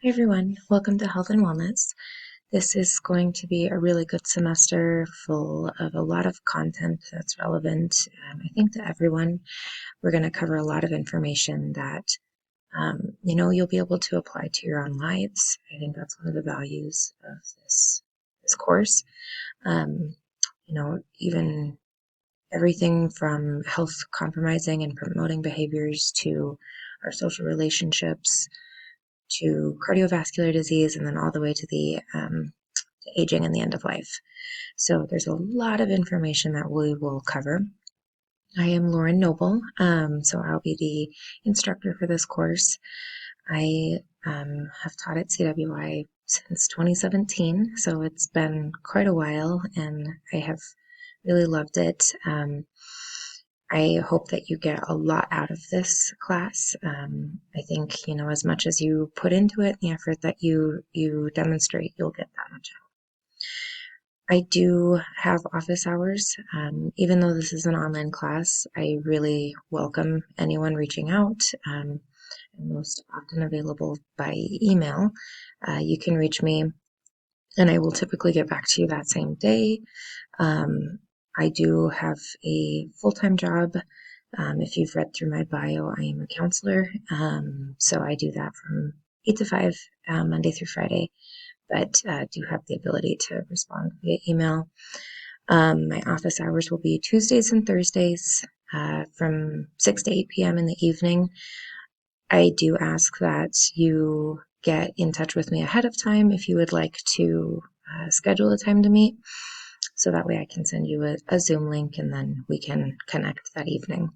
Hi everyone, welcome to Health and Wellness. This is going to be a really good semester full of a lot of content that's relevant, I think, to everyone. We're going to cover a lot of information that, you'll be able to apply to your own lives. I think that's one of the values of this course. Even everything from health compromising and promoting behaviors to our social relationships to cardiovascular disease, and then all the way to the to aging and the end of life. So there's a lot of information that we will cover. I am Lauren Noble, so I'll be the instructor for this course. I have taught at CWI since 2017, so it's been quite a while, and I have really loved it. I hope that you get a lot out of this class. I think, as much as you put into it, the effort that you demonstrate, you'll get that much out. I do have office hours. Even though this is an online class, I really welcome anyone reaching out. I'm most often available by email. You can reach me, and I will typically get back to you that same day. I do have a full-time job. If you've read through my bio, I am a counselor. So I do that from 8 to 5, Monday through Friday, but do have the ability to respond via email. My office hours will be Tuesdays and Thursdays from 6 to 8 p.m. in the evening. I do ask that you get in touch with me ahead of time if you would like to schedule a time to meet, so that way I can send you a Zoom link and then we can connect that evening.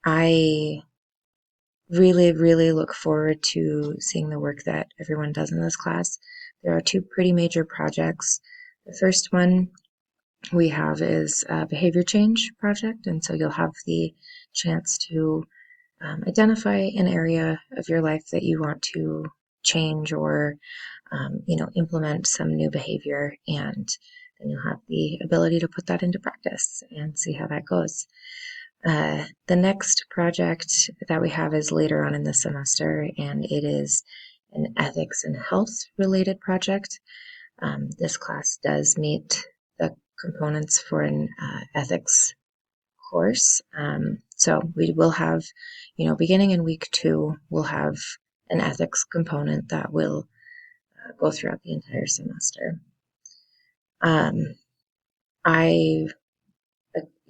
I really, really look forward to seeing the work that everyone does in this class. There are two pretty major projects. The first one we have is a behavior change project, and so you'll have the chance to identify an area of your life that you want to change or implement some new behavior, and then you'll have the ability to put that into practice and see how that goes. The next project that we have is later on in the semester, and it is an ethics and health related project. This class does meet the components for an ethics course. So we will have, beginning in week 2, we'll have an ethics component that will go throughout the entire semester. I,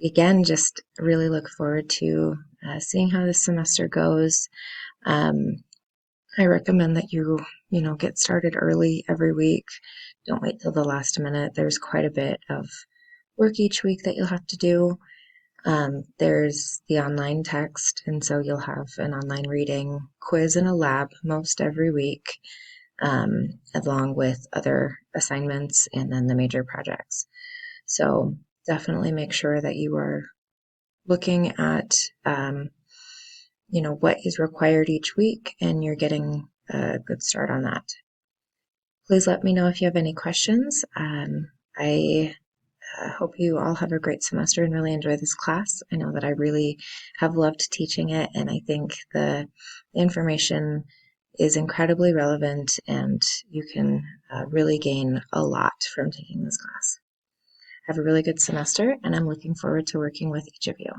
again, just really look forward to seeing how this semester goes. I recommend that you get started early every week. Don't wait till the last minute. There's quite a bit of work each week that you'll have to do. There's the online text, and so you'll have an online reading, quiz, and a lab most every week, along with other assignments and then the major projects. So definitely make sure that you are looking at, what is required each week, and you're getting a good start on that. Please let me know if you have any questions. I hope you all have a great semester and really enjoy this class. I know that I really have loved teaching it, and I think the information is incredibly relevant, and you can really gain a lot from taking this class. Have a really good semester, and I'm looking forward to working with each of you.